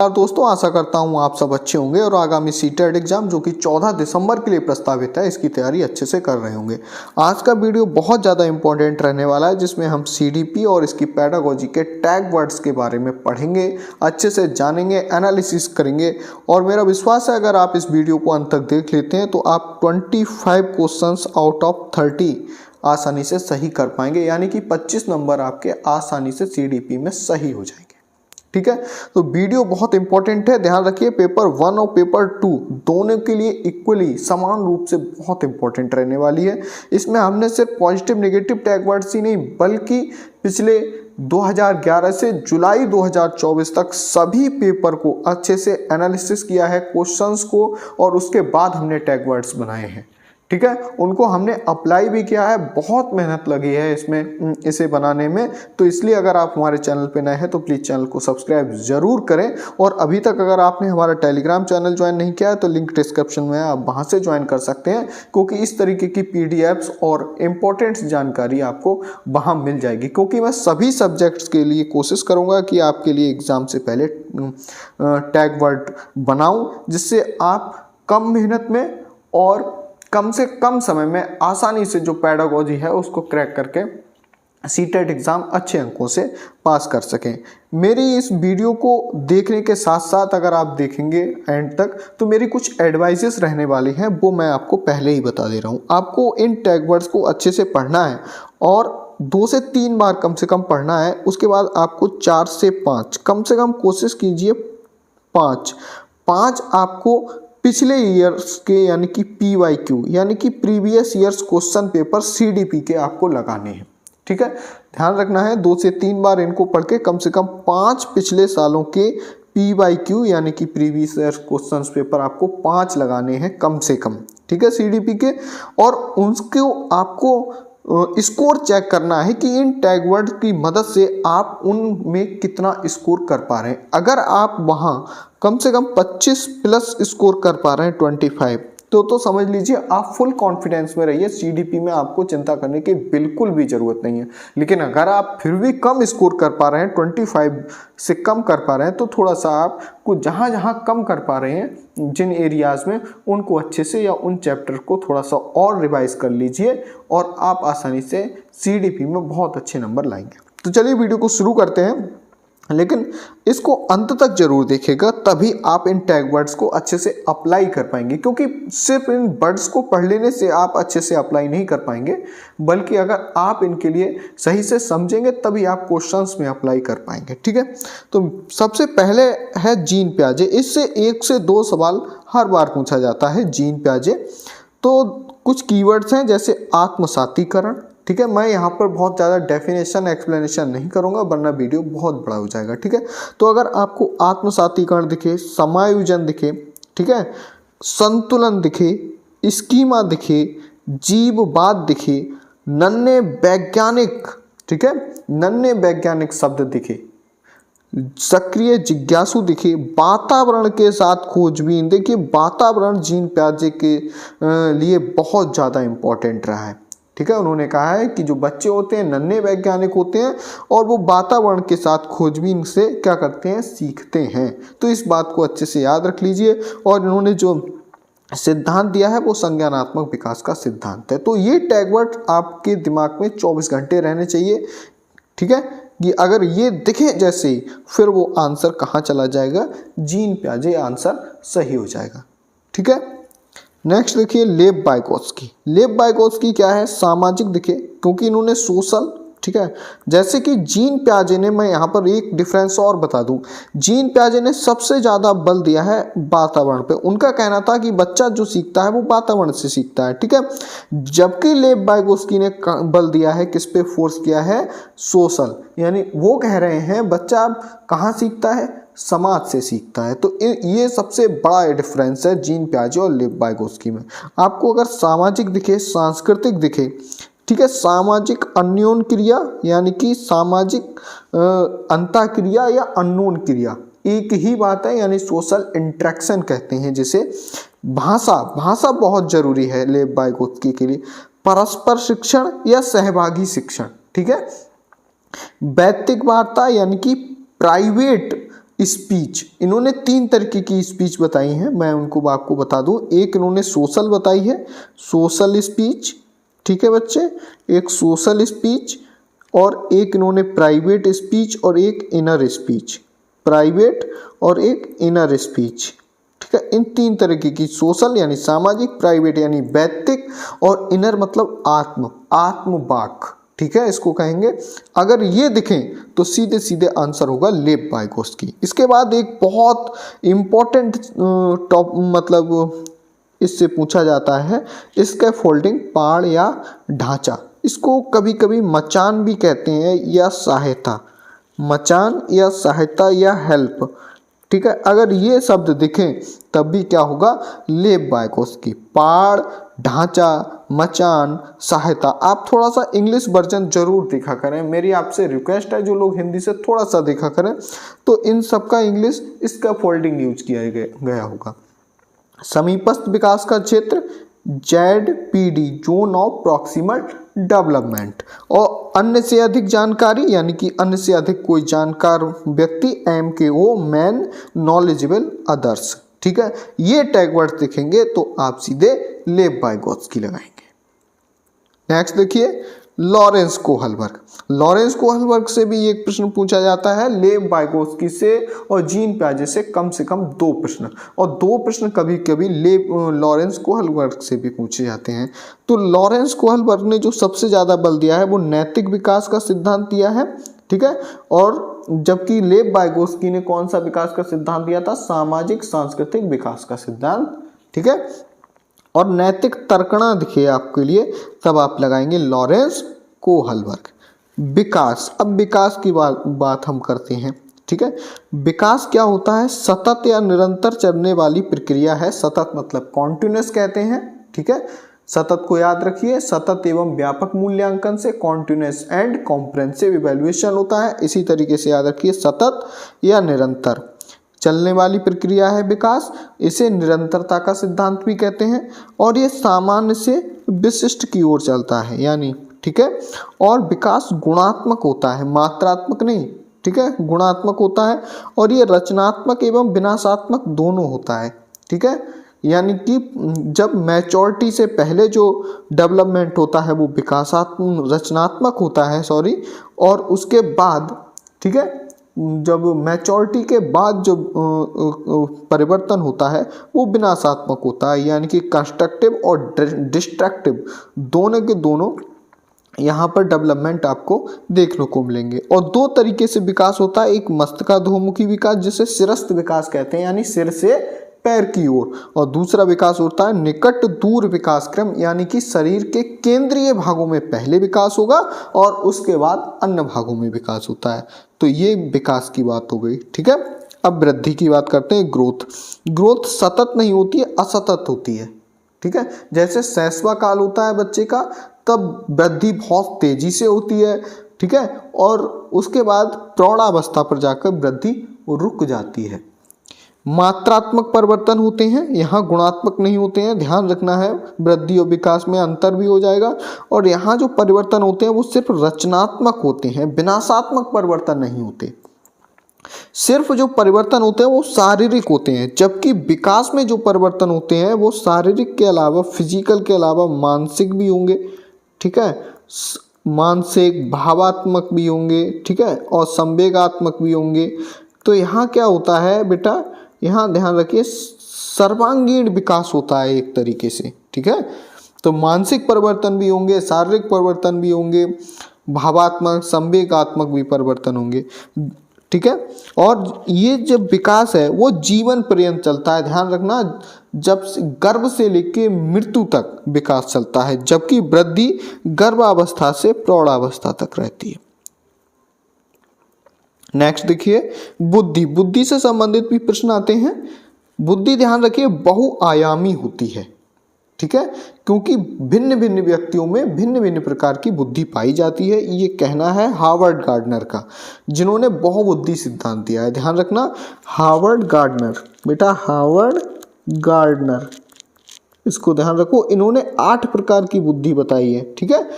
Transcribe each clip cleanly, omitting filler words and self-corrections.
यार दोस्तों, आशा करता हूँ आप सब अच्छे होंगे और आगामी सीटेट एग्जाम जो कि 14 दिसंबर के लिए प्रस्तावित है, इसकी तैयारी अच्छे से कर रहे होंगे। आज का वीडियो बहुत ज़्यादा इंपॉर्टेंट रहने वाला है, जिसमें हम सीडीपी और इसकी पेडागोजी के टैग वर्ड्स के बारे में पढ़ेंगे, अच्छे से जानेंगे, एनालिसिस करेंगे। और मेरा विश्वास है अगर आप इस वीडियो को अंत तक देख लेते हैं तो आप 25 क्वेश्चंस आउट ऑफ 30 आसानी से सही कर पाएंगे, यानी कि 25 नंबर आपके आसानी से सीडीपी में सही हो जाएंगे। ठीक है, तो वीडियो बहुत इंपॉर्टेंट है, ध्यान रखिए। पेपर 1 और पेपर 2 दोनों के लिए इक्वली समान रूप से बहुत इंपॉर्टेंट रहने वाली है। इसमें हमने सिर्फ पॉजिटिव नेगेटिव टैग वर्ड्स ही नहीं, बल्कि पिछले 2011 से जुलाई 2024 तक सभी पेपर को अच्छे से एनालिसिस किया है, क्वेश्चंस को, और उसके बाद हमने टैग वर्ड्स बनाए हैं। ठीक है, उनको हमने अप्लाई भी किया है, बहुत मेहनत लगी है इसमें, इसे बनाने में। तो इसलिए अगर आप हमारे चैनल पे नए हैं तो प्लीज़ चैनल को सब्सक्राइब जरूर करें। और अभी तक अगर आपने हमारा टेलीग्राम चैनल ज्वाइन नहीं किया है तो लिंक डिस्क्रिप्शन में है, आप वहाँ से ज्वाइन कर सकते हैं, क्योंकि इस तरीके की PDFs और इम्पोर्टेंट जानकारी आपको वहाँ मिल जाएगी। क्योंकि मैं सभी सब्जेक्ट्स के लिए कोशिश करूँगा कि आपके लिए एग्ज़ाम से पहले टैग वर्ड बनाऊँ, जिससे आप कम मेहनत में और कम से कम समय में आसानी से जो पेडागोजी है उसको क्रैक करके सीटेट एग्ज़ाम अच्छे अंकों से पास कर सकें। मेरी इस वीडियो को देखने के साथ साथ अगर आप देखेंगे एंड तक तो मेरी कुछ एडवाइसेस रहने वाली हैं, वो मैं आपको पहले ही बता दे रहा हूँ। आपको इन टैग वर्ड्स को अच्छे से पढ़ना है और 2 से 3 बार कम से कम पढ़ना है। उसके बाद आपको 4 से 5 कम से कम कोशिश कीजिए, 5 आपको पिछले ईयर्स के यानी कि PYQ यानी कि previous years question paper CDP के आपको लगाने हैं। ठीक है, ध्यान रखना है, 2 से 3 बार इनको पढ़ के कम से कम 5 पिछले सालों के PYQ यानी कि प्रीवियस ईयर्स क्वेश्चन पेपर आपको 5 लगाने हैं कम से कम। ठीक है, CDP के, और उनको आपको स्कोर चेक करना है कि इन टैग वर्ड की मदद से आप उनमें कितना स्कोर कर पा रहे हैं। अगर आप वहाँ कम से कम 25 प्लस स्कोर कर पा रहे हैं 25, तो समझ लीजिए आप फुल कॉन्फिडेंस में रहिए। CDP में आपको चिंता करने की बिल्कुल भी ज़रूरत नहीं है। लेकिन अगर आप फिर भी कम स्कोर कर पा रहे हैं, 25 से कम कर पा रहे हैं, तो थोड़ा सा आपको जहाँ जहाँ कम कर पा रहे हैं जिन एरियाज़ में, उनको अच्छे से या उन चैप्टर को थोड़ा सा और रिवाइज कर लीजिए और आप आसानी से CDP में बहुत अच्छे नंबर लाएंगे। तो चलिए वीडियो को शुरू करते हैं, लेकिन इसको अंत तक जरूर देखिएगा, तभी आप इन टैग वर्ड्स को अच्छे से अप्लाई कर पाएंगे। क्योंकि सिर्फ इन वर्ड्स को पढ़ लेने से आप अच्छे से अप्लाई नहीं कर पाएंगे, बल्कि अगर आप इनके लिए सही से समझेंगे तभी आप क्वेश्चंस में अप्लाई कर पाएंगे। ठीक है, तो सबसे पहले है जीन प्याजे। इससे 1 से 2 सवाल हर बार पूछा जाता है, जीन प्याजे। तो कुछ कीवर्ड्स हैं जैसे आत्मसातीकरण। ठीक है, मैं यहाँ पर बहुत ज़्यादा डेफिनेशन एक्सप्लेनेशन नहीं करूँगा, वरना वीडियो बहुत बड़ा हो जाएगा। ठीक है, तो अगर आपको आत्मसातीकरण दिखे, समायोजन दिखे, ठीक है, संतुलन दिखे, स्कीमा दिखे, जीववाद दिखे, नन्हे वैज्ञानिक, ठीक है, नन्हे वैज्ञानिक शब्द दिखे, सक्रिय जिज्ञासु दिखे, वातावरण के साथ खोजबीन। देखिए, वातावरण जीन प्याजे के लिए बहुत ज़्यादा इम्पोर्टेंट रहा है। ठीक है, उन्होंने कहा है कि जो बच्चे होते हैं नन्हे वैज्ञानिक होते हैं और वो वातावरण के साथ खोजबीन से क्या करते हैं, सीखते हैं। तो इस बात को अच्छे से याद रख लीजिए। और इन्होंने जो सिद्धांत दिया है वो संज्ञानात्मक विकास का सिद्धांत है। तो ये टैग वर्ड आपके दिमाग में 24 घंटे रहने चाहिए। ठीक है, कि अगर ये दिखे जैसे ही, फिर वो आंसर कहाँ चला जाएगा, जीन प्याजे आंसर सही हो जाएगा। ठीक है, नेक्स्ट देखिए लेव वाइगोत्स्की। लेव वाइगोत्स्की क्या है, सामाजिक दिखे, क्योंकि इन्होंने सोशल, ठीक है, जैसे कि जीन प्याजे ने, मैं यहाँ पर एक डिफरेंस और बता दूं, जीन प्याजे ने सबसे ज़्यादा बल दिया है वातावरण पे। उनका कहना था कि बच्चा जो सीखता है वो वातावरण से सीखता है। ठीक है, जबकि लेव वाइगोत्स्की ने बल दिया है, किस पे फोर्स किया है, सोशल, यानी वो कह रहे हैं बच्चा कहाँ सीखता है, समाज से सीखता है। तो ये सबसे बड़ा डिफरेंस है जीन प्याजे और लेव वाइगोत्स्की में। आपको अगर सामाजिक दिखे, सांस्कृतिक दिखे, ठीक है, सामाजिक अन्योन क्रिया यानी कि सामाजिक अंतःक्रिया या अननोन क्रिया एक ही बात है, यानी सोशल इंटरेक्शन कहते हैं जिसे। भाषा बहुत जरूरी है लेव वाइगोत्स्की के लिए। परस्पर शिक्षण या सहभागी शिक्षण, ठीक है, वैयक्तिक वार्ता यानी कि प्राइवेट स्पीच, इन्होंने 3 तरीके की स्पीच बताई हैं, मैं उनको आपको बता दूं। एक इन्होंने सोशल बताई है, सोशल स्पीच, ठीक है बच्चे, एक सोशल स्पीच, और एक इन्होंने प्राइवेट स्पीच और एक इनर स्पीच, प्राइवेट और एक इनर स्पीच, ठीक है। इन 3 तरीके की, सोशल यानी सामाजिक, प्राइवेट यानी वैयक्तिक, और इनर मतलब आत्मवाक, ठीक है, इसको कहेंगे। अगर ये दिखें तो सीधे सीधे आंसर होगा लेव वाइगोत्स्की। इसके बाद एक बहुत इम्पोर्टेंट टॉप मतलब इससे पूछा जाता है स्कैफोल्डिंग, पाड़ या ढांचा। इसको कभी कभी मचान भी कहते हैं या सहायता, मचान या सहायता या हेल्प, ठीक है। अगर ये शब्द दिखें तब भी क्या होगा, लेव वाइगोत्स्की। पाड़, ढांचा, मचान, सहायता। आप थोड़ा सा इंग्लिश वर्जन जरूर देखा करें, मेरी आपसे रिक्वेस्ट है, जो लोग हिंदी से थोड़ा सा देखा करें तो इन सब का इंग्लिश स्कैफोल्डिंग यूज किया गया होगा। समीपस्थ विकास का क्षेत्र ZPD, zone of proximal development. और अन्य से अधिक जानकारी यानी कि अन्य से अधिक कोई जानकार व्यक्ति, MKO, मैन नॉलेजेबल अदर्स, ठीक है। ये टैग वर्ड दिखेंगे तो आप सीधे लेव वाइगोत्स्की लगाएंगे। नेक्स्ट देखिए लॉरेंस कोहलबर्ग। लॉरेंस कोहलबर्ग से भी एक प्रश्न पूछा जाता है, लेव वाइगोत्स्की से और जीन पियाजे से कम 2 प्रश्न, और 2 प्रश्न कभी कभी लॉरेंस कोहलबर्ग से भी पूछे जाते हैं। तो लॉरेंस कोहलबर्ग ने जो सबसे ज़्यादा बल दिया है वो नैतिक विकास का सिद्धांत दिया है, ठीक है। और जबकि लेव वाइगोत्स्की ने कौन सा विकास का सिद्धांत दिया था, सामाजिक सांस्कृतिक विकास का सिद्धांत, ठीक है। और नैतिक तर्कणा दिखे आपके लिए तब आप लगाएंगे लॉरेंस कोहलबर्ग। विकास, अब विकास की बात हम करते हैं, ठीक है। विकास क्या होता है, सतत या निरंतर चलने वाली प्रक्रिया है। सतत मतलब कॉन्टिन्यूस कहते हैं, ठीक है। सतत को याद रखिए, सतत एवं व्यापक मूल्यांकन से कॉन्टिन्यूस एंड कॉम्प्रिहेंसिव इवैल्यूएशन होता है। इसी तरीके से याद रखिए, सतत या निरंतर चलने वाली प्रक्रिया है विकास, इसे निरंतरता का सिद्धांत भी कहते हैं। और ये सामान्य से विशिष्ट की ओर चलता है, यानी, ठीक है। और विकास गुणात्मक होता है, मात्रात्मक नहीं, ठीक है, गुणात्मक होता है। और ये रचनात्मक एवं विनाशात्मक दोनों होता है, ठीक है। यानी कि जब मैच्योरिटी से पहले जो डेवलपमेंट होता है वो विकासात्मक रचनात्मक होता है, सॉरी, और उसके बाद, ठीक है, जब मैच्योरिटी के बाद जो परिवर्तन होता है वो विनाशात्मक होता है, यानी कि कंस्ट्रक्टिव और डिस्ट्रक्टिव दोनों के दोनों यहाँ पर डेवलपमेंट आपको देखने को मिलेंगे। और 2 तरीके से विकास होता है, एक मस्तकाधोमुखी विकास जिसे सिरस्थ विकास कहते हैं, यानी सिर से पैर की ओर, और दूसरा विकास होता है निकट दूर विकास क्रम, यानी कि शरीर के केंद्रीय भागों में पहले विकास होगा और उसके बाद अन्य भागों में विकास होता है। तो ये विकास की बात हो गई, ठीक है। अब वृद्धि की बात करते हैं। ग्रोथ, ग्रोथ सतत नहीं होती है, असतत होती है, ठीक है। जैसे शैशव काल होता है बच्चे का, तब वृद्धि बहुत तेजी से होती है, ठीक है, और उसके बाद प्रौढ़ावस्था पर जाकर वृद्धि रुक जाती है। मात्रात्मक परिवर्तन होते हैं, यहाँ गुणात्मक नहीं होते हैं, ध्यान रखना है, वृद्धि और विकास में अंतर भी हो जाएगा। और यहाँ जो परिवर्तन होते हैं वो सिर्फ रचनात्मक होते हैं, विनाशात्मक परिवर्तन नहीं होते। सिर्फ जो परिवर्तन होते हैं वो शारीरिक होते हैं, जबकि विकास में जो परिवर्तन होते हैं वो शारीरिक के अलावा, फिजिकल के अलावा मानसिक भी होंगे, ठीक है, मानसिक भावात्मक भी होंगे, ठीक है, और संवेगात्मक भी होंगे। तो यहाँ क्या होता है बेटा, यहाँ ध्यान रखिए, सर्वांगीण विकास होता है एक तरीके से, ठीक है। तो मानसिक परिवर्तन भी होंगे, शारीरिक परिवर्तन भी होंगे, भावात्मक संवेगात्मक भी परिवर्तन होंगे, ठीक है। और ये जब विकास है वो जीवन पर्यंत चलता है, ध्यान रखना, जब गर्भ से लेकर मृत्यु तक विकास चलता है, जबकि वृद्धि गर्भावस्था से प्रौढ़ावस्था तक रहती है। नेक्स्ट देखिए बुद्धि, बुद्धि से संबंधित भी प्रश्न आते हैं। बुद्धि ध्यान रखिए बहुआयामी होती है, ठीक है, क्योंकि भिन्न भिन्न व्यक्तियों में भिन्न भिन्न प्रकार की बुद्धि पाई जाती है। ये कहना है हार्वर्ड गार्डनर का, जिन्होंने बहुबुद्धि सिद्धांत दिया है, ध्यान रखना, हार्वर्ड गार्डनर, बेटा हार्वर्ड गार्डनर, इसको ध्यान रखो। इन्होंने 8 प्रकार की बुद्धि बताई है, ठीक है।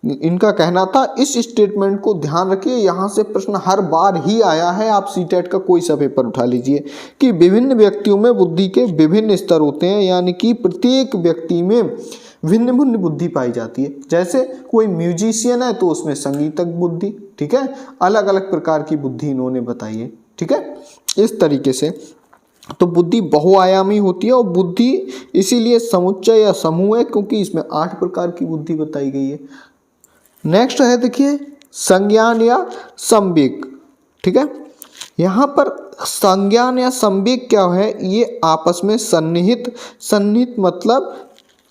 इनका कहना था। इस स्टेटमेंट को ध्यान रखिए, यहाँ से प्रश्न हर बार ही आया है, आप सीटेट का कोई सा पेपर उठा लीजिए, कि विभिन्न व्यक्तियों में बुद्धि के विभिन्न स्तर होते हैं, यानी कि प्रत्येक व्यक्ति में भिन्न भिन्न बुद्धि पाई जाती है। जैसे कोई म्यूजिशियन है तो उसमें संगीतक बुद्धि, ठीक है, अलग अलग प्रकार की बुद्धि इन्होंने बताई है, ठीक है। इस तरीके से तो बुद्धि बहुआयामी होती है, और बुद्धि इसीलिए समुच्चय या समूह है क्योंकि इसमें 8 प्रकार की बुद्धि बताई गई है। नेक्स्ट है देखिए संज्ञान या संवेग, ठीक है। यहाँ पर संज्ञान या संवेग क्या है, ये आपस में सन्निहित मतलब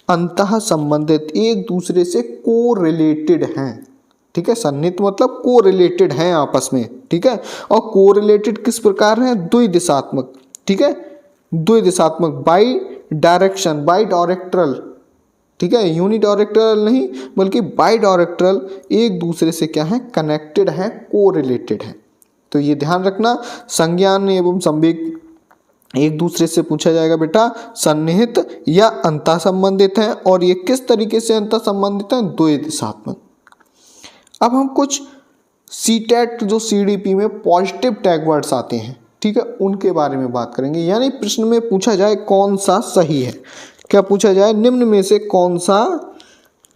अंतः संबंधित, एक दूसरे से कोरिलेटेड हैं, ठीक है। सन्निहित मतलब कोरिलेटेड हैं आपस में, ठीक है। और कोरिलेटेड किस प्रकार है, द्विदिशात्मक, ठीक है, द्विदिशात्मक, बाई डायरेक्शन, बाई डायरेक्टरल, ठीक है, यूनिडायरेक्टरल नहीं बल्कि बाई डायरेक्टरल, एक दूसरे से क्या है, कनेक्टेड है, कोरिलेटेड है। तो ये ध्यान रखना, संज्ञान एवं संवेग एक दूसरे से पूछा जाएगा बेटा, सन्निहित या अंतः संबंधित है, और ये किस तरीके से अंतः संबंधित है, द्विदिशात्मक। अब हम कुछ सीटेट जो सीडीपी में पॉजिटिव टैग वर्ड्स आते हैं, ठीक है, उनके बारे में बात करेंगे। यानी प्रश्न में पूछा जाए कौन सा सही है, क्या पूछा जाए, निम्न में से कौन सा,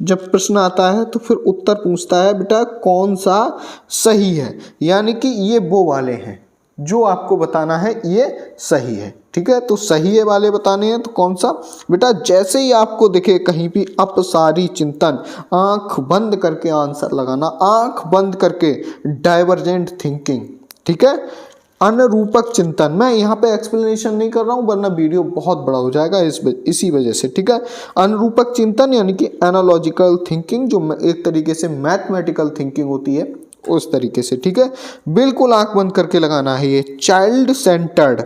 जब प्रश्न आता है तो फिर उत्तर पूछता है बेटा कौन सा सही है, यानी कि ये वो वाले हैं जो आपको बताना है ये सही है, ठीक है। तो सही है वाले बताने हैं, तो कौन सा बेटा, जैसे ही आपको दिखे कहीं भी अपसारी चिंतन, आंख बंद करके आंसर लगाना, आंख बंद करके, डाइवर्जेंट थिंकिंग, ठीक है, अनुरूपक चिंतन। मैं यहाँ पे एक्सप्लेनेशन नहीं कर रहा हूँ वरना वीडियो बहुत बड़ा हो जाएगा इसी वजह से, ठीक है। अनुरूपक चिंतन यानी कि एनालॉजिकल थिंकिंग, जो एक तरीके से मैथमेटिकल थिंकिंग होती है उस तरीके से, ठीक है। बिल्कुल आंख बंद करके लगाना है ये। चाइल्ड सेंटर्ड,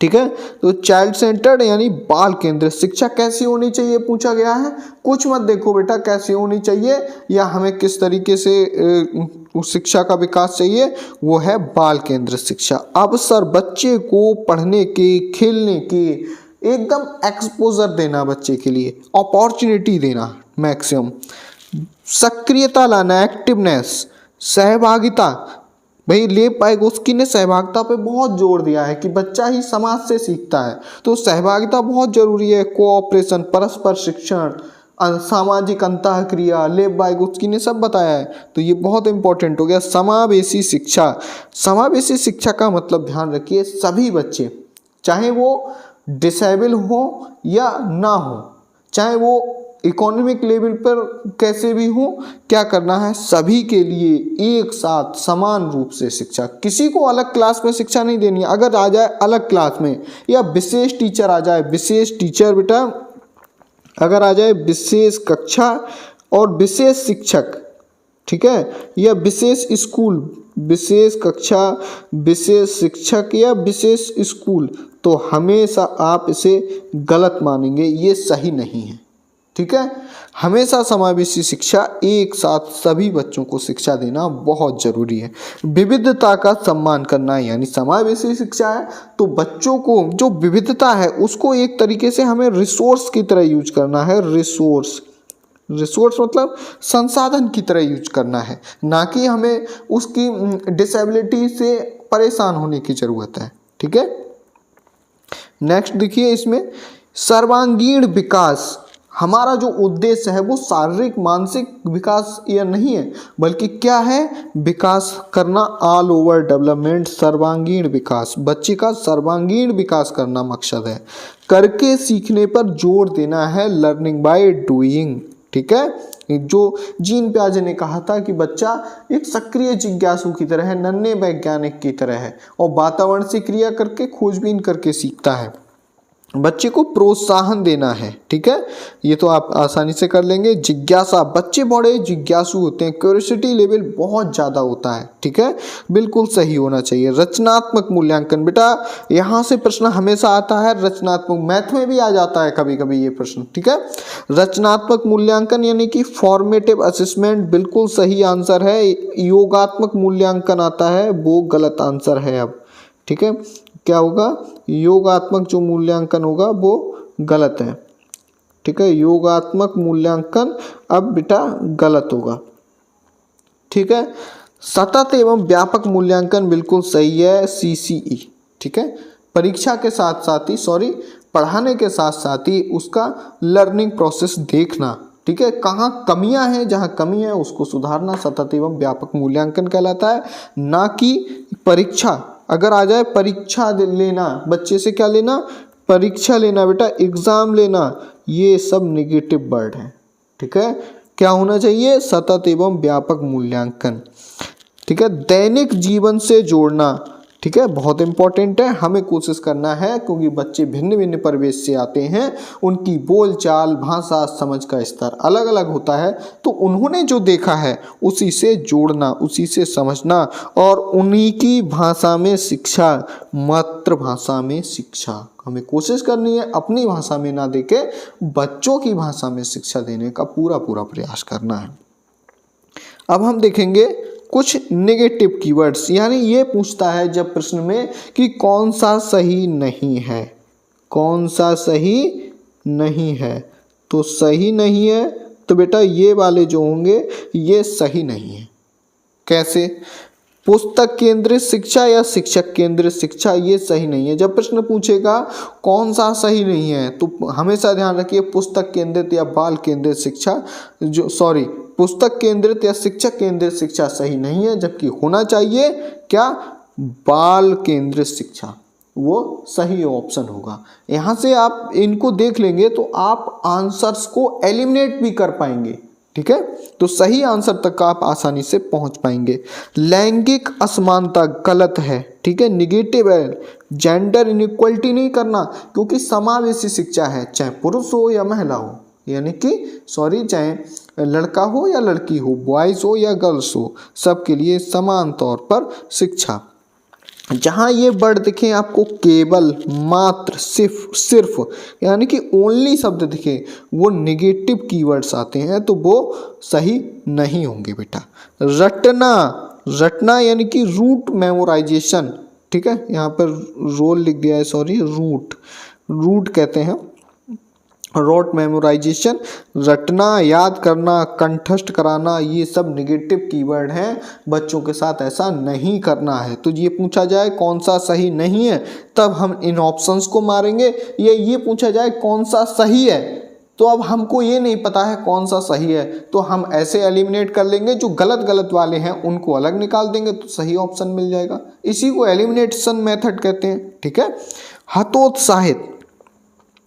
ठीक है, तो चाइल्ड सेंटर्ड यानी बाल केंद्रित शिक्षा कैसी होनी चाहिए पूछा गया है। कुछ मत देखो बेटा कैसी होनी चाहिए या हमें किस तरीके से उस शिक्षा का विकास चाहिए, वो है बाल केंद्रित शिक्षा। अवसर बच्चे को पढ़ने के, खेलने के, एकदम एक्सपोजर देना बच्चे के लिए, अपॉर्चुनिटी देना मैक्सिमम। सक्रियता लाना, एक्टिवनेस, सहभागिता, भाई लेव वाइगोत्स्की ने सहभागिता पे बहुत जोर दिया है कि बच्चा ही समाज से सीखता है, तो सहभागिता बहुत जरूरी है। कोऑपरेशन, परस्पर शिक्षण, सामाजिक अंतःक्रिया, लेव वाइगोत्स्की ने सब बताया है, तो ये बहुत इंपॉर्टेंट हो गया। समावेशी शिक्षा, समावेशी शिक्षा का मतलब ध्यान रखिए सभी बच्चे, चाहे वो डिसेबल हो या ना हो, चाहे वो इकोनॉमिक लेवल पर कैसे भी हो, क्या करना है, सभी के लिए एक साथ समान रूप से शिक्षा, किसी को अलग क्लास में शिक्षा नहीं देनी है। अगर आ जाए अलग क्लास में या विशेष टीचर आ जाए, विशेष टीचर बेटा अगर आ जाए, विशेष कक्षा और विशेष शिक्षक, ठीक है, या विशेष स्कूल, विशेष कक्षा, विशेष शिक्षक या विशेष स्कूल, तो हमेशा आप इसे गलत मानेंगे, ये सही नहीं है, ठीक है। हमेशा समावेशी शिक्षा, एक साथ सभी बच्चों को शिक्षा देना बहुत जरूरी है। विविधता का सम्मान करना यानी समावेशी शिक्षा है, तो बच्चों को जो विविधता है उसको एक तरीके से हमें रिसोर्स की तरह यूज करना है। रिसोर्स मतलब संसाधन की तरह यूज करना है, ना कि हमें उसकी डिसेबिलिटी से परेशान होने की जरूरत है, ठीक है। नेक्स्ट देखिए, इसमें सर्वांगीण विकास, हमारा जो उद्देश्य है वो शारीरिक मानसिक विकास या नहीं है, बल्कि क्या है, विकास करना, ऑल ओवर डेवलपमेंट, सर्वांगीण विकास, बच्चे का सर्वांगीण विकास करना मकसद है। करके सीखने पर जोर देना है, लर्निंग बाय डूइंग, ठीक है। जो जीन पियाजे ने कहा था कि बच्चा एक सक्रिय जिज्ञासु की तरह है, नन्हे वैज्ञानिक की तरह है, और वातावरण से क्रिया करके खोजबीन करके सीखता है। बच्चे को प्रोत्साहन देना है, ठीक है, ये तो आप आसानी से कर लेंगे। जिज्ञासा, बच्चे बड़े जिज्ञासु होते हैं, क्यूरियोसिटी लेवल बहुत ज़्यादा होता है, ठीक है, बिल्कुल सही होना चाहिए। रचनात्मक मूल्यांकन, बेटा यहाँ से प्रश्न हमेशा आता है, रचनात्मक, मैथ में भी आ जाता है कभी कभी ये प्रश्न, ठीक है। रचनात्मक मूल्यांकन यानी कि फॉर्मेटिव असेसमेंट, बिल्कुल सही आंसर है। योगात्मक मूल्यांकन आता है, वो गलत आंसर है अब, ठीक है। क्या होगा, योगात्मक जो मूल्यांकन होगा वो गलत है, ठीक है, योगात्मक मूल्यांकन अब बेटा गलत होगा। ठीक है, सतत एवं व्यापक मूल्यांकन बिल्कुल सही है, CCE। ठीक है, परीक्षा के साथ साथ ही पढ़ाने के साथ साथ ही उसका लर्निंग प्रोसेस देखना। ठीक है, कहाँ कमियां हैं, जहाँ कमी है उसको सुधारना सतत एवं व्यापक मूल्यांकन कहलाता है, ना कि परीक्षा। अगर आ जाए परीक्षा लेना, बच्चे से क्या लेना, परीक्षा लेना बेटा, एग्जाम लेना, ये सब नेगेटिव वर्ड है। ठीक है, क्या होना चाहिए, सतत एवं व्यापक मूल्यांकन। ठीक है, दैनिक जीवन से जोड़ना, ठीक है, बहुत इंपॉर्टेंट है, हमें कोशिश करना है, क्योंकि बच्चे भिन्न भिन्न परिवेश से आते हैं, उनकी बोलचाल, भाषा, समझ का स्तर अलग अलग होता है, तो उन्होंने जो देखा है उसी से जोड़ना, उसी से समझना, और उन्हीं की भाषा में शिक्षा, मातृभाषा में शिक्षा। हमें कोशिश करनी है अपनी भाषा में ना देके बच्चों की भाषा में शिक्षा देने का पूरा प्रयास करना है। अब हम देखेंगे कुछ नेगेटिव कीवर्ड्स, यानी ये पूछता है जब प्रश्न में कि कौन सा सही नहीं है, कौन सा सही नहीं है, तो सही नहीं है तो बेटा ये वाले जो होंगे ये सही नहीं है। कैसे, पुस्तक केंद्रित शिक्षा या शिक्षक केंद्रित शिक्षा, ये सही नहीं है। जब प्रश्न पूछेगा कौन सा सही नहीं है तो हमेशा ध्यान रखिए पुस्तक केंद्रित या बाल केंद्रित शिक्षा, पुस्तक केंद्रित या शिक्षक केंद्रित शिक्षा सही नहीं है, जबकि होना चाहिए क्या, बाल केंद्रित शिक्षा, वो सही ऑप्शन होगा। यहाँ से आप इनको देख लेंगे तो आप आंसर्स को एलिमिनेट भी कर पाएंगे। ठीक है, तो सही आंसर तक आप आसानी से पहुंच पाएंगे। लैंगिक असमानता गलत है। ठीक है, निगेटिव है। जेंडर इनइक्वलिटी नहीं करना, क्योंकि समावेशी शिक्षा है, चाहे पुरुष हो या महिला हो, यानी कि चाहे लड़का हो या लड़की हो, बॉयज हो या गर्ल्स हो, सबके लिए समान तौर पर शिक्षा। जहाँ ये वर्ड दिखे आपको केवल, मात्र, सिर्फ यानी कि ओनली शब्द दिखे, वो नेगेटिव कीवर्ड्स आते हैं, तो वो सही नहीं होंगे बेटा। रटना यानी कि रूट मेमोराइजेशन। ठीक है, यहाँ पर रोल लिख दिया है, रूट कहते हैं, रोट मेमोराइजेशन, रटना, याद करना, कंठस्थ कराना, ये सब नेगेटिव कीवर्ड हैं, बच्चों के साथ ऐसा नहीं करना है। तो ये पूछा जाए कौन सा सही नहीं है, तब हम इन ऑप्शंस को मारेंगे, या ये पूछा जाए कौन सा सही है, तो अब हमको ये नहीं पता है कौन सा सही है, तो हम ऐसे एलिमिनेट कर लेंगे, जो गलत वाले हैं उनको अलग निकाल देंगे, तो सही ऑप्शन मिल जाएगा। इसी को एलिमिनेशन मेथड कहते हैं। ठीक है,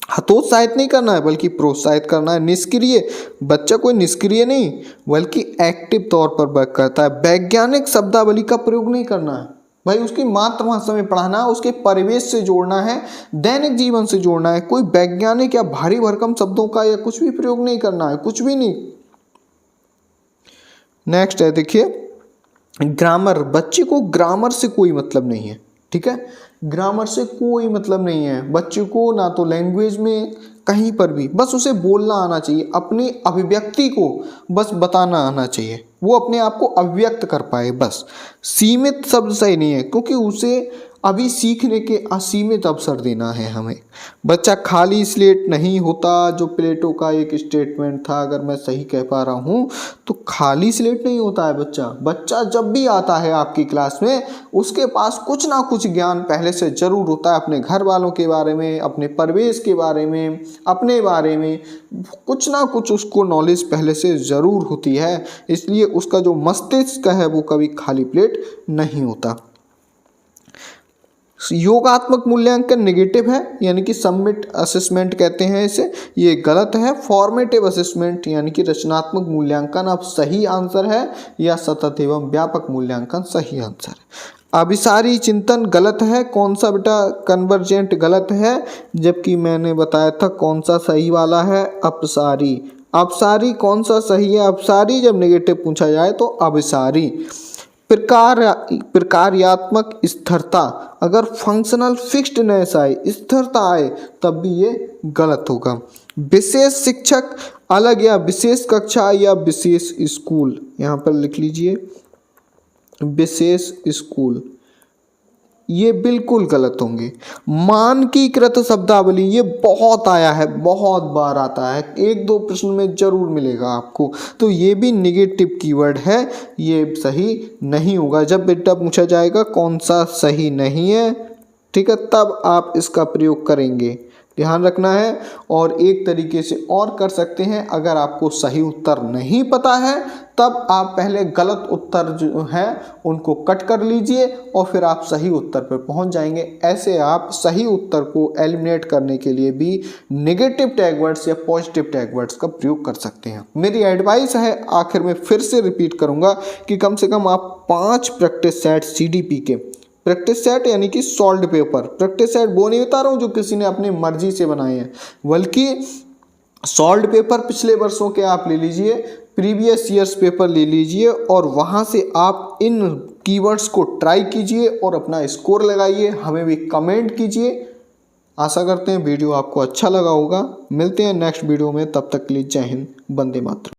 हतोत्साहित नहीं करना है, बल्कि प्रोत्साहित करना है। निष्क्रिय, बच्चा कोई निष्क्रिय नहीं बल्कि एक्टिव तौर पर वर्क करता है। वैज्ञानिक शब्दावली का प्रयोग नहीं करना है, भाई उसकी मातृभाषा में पढ़ाना है, उसके परिवेश से जोड़ना है, दैनिक जीवन से जोड़ना है। कोई वैज्ञानिक या भारी भरकम शब्दों का या कुछ भी प्रयोग नहीं करना है, कुछ भी नहीं। नेक्स्ट है, देखिए ग्रामर। बच्चे को ग्रामर से कोई मतलब नहीं है। ठीक है, ग्रामर से कोई मतलब नहीं है बच्चे को, ना तो लैंग्वेज में कहीं पर भी, बस उसे बोलना आना चाहिए, अपनी अभिव्यक्ति को बस बताना आना चाहिए, वो अपने आप को अभिव्यक्त कर पाए बस। सीमित शब्द सही नहीं है, क्योंकि उसे अभी सीखने के असीमित अवसर देना है हमें। बच्चा खाली स्लेट नहीं होता, जो प्लेटो का एक स्टेटमेंट था, अगर मैं सही कह पा रहा हूँ, तो खाली स्लेट नहीं होता है बच्चा जब भी आता है आपकी क्लास में, उसके पास कुछ ना कुछ ज्ञान पहले से जरूर होता है, अपने घर वालों के बारे में, अपने परिवेश के बारे में, अपने बारे में कुछ ना कुछ उसको नॉलेज पहले से ज़रूर होती है, इसलिए उसका जो मस्तिष्क है वो कभी खाली प्लेट नहीं होता। योगात्मक मूल्यांकन नेगेटिव है, यानी कि सबमिट असेसमेंट कहते हैं इसे, ये गलत है। फॉर्मेटिव असेसमेंट यानी कि रचनात्मक मूल्यांकन अब सही आंसर है, या सतत एवं व्यापक मूल्यांकन सही आंसर है। अभिसारी चिंतन गलत है। कौन सा बेटा, कन्वर्जेंट गलत है, जबकि मैंने बताया था कौन सा सही वाला है, अपसारी कौन सा सही है, अपसारी जब नेगेटिव पूछा जाए तो अभिसारी। प्रकार्यात्मक स्थिरता, अगर फंक्शनल फिक्स्डनेस आए, स्थिरता आए, तब भी ये गलत होगा। विशेष शिक्षक अलग, या विशेष कक्षा या विशेष स्कूल, यहाँ पर लिख लीजिए विशेष स्कूल, ये बिल्कुल गलत होंगे। मानकीकृत शब्दावली ये बहुत आया है, बहुत बार आता है, एक दो प्रश्न में जरूर मिलेगा आपको, तो ये भी निगेटिव कीवर्ड है, ये सही नहीं होगा। जब बेटा पूछा जाएगा कौन सा सही नहीं है, ठीक है, तब आप इसका प्रयोग करेंगे, ध्यान रखना है। और एक तरीके से और कर सकते हैं, अगर आपको सही उत्तर नहीं पता है तब आप पहले गलत उत्तर जो है उनको कट कर लीजिए और फिर आप सही उत्तर पर पहुंच जाएंगे। ऐसे आप सही उत्तर को एलिमिनेट करने के लिए भी नेगेटिव टैग वर्ड्स या पॉजिटिव टैग वर्ड्स का प्रयोग कर सकते हैं। मेरी एडवाइस है, आखिर में फिर से रिपीट करूंगा कि कम से कम आप 5 प्रैक्टिस सेट CDP के, प्रैक्टिस सेट यानी कि सॉल्व्ड पेपर, प्रैक्टिस सेट वो नहीं बता रहा हूँ जो किसी ने अपनी मर्जी से बनाए हैं, बल्कि सॉल्व्ड पेपर पिछले वर्षों के आप ले लीजिए, प्रीवियस ईयर्स पेपर ले लीजिए और वहाँ से आप इन कीवर्ड्स को ट्राई कीजिए और अपना स्कोर लगाइए, हमें भी कमेंट कीजिए। आशा करते हैं वीडियो आपको अच्छा लगा होगा। मिलते हैं नेक्स्ट वीडियो में, तब तक के लिए जय हिंद, वंदे मातरम।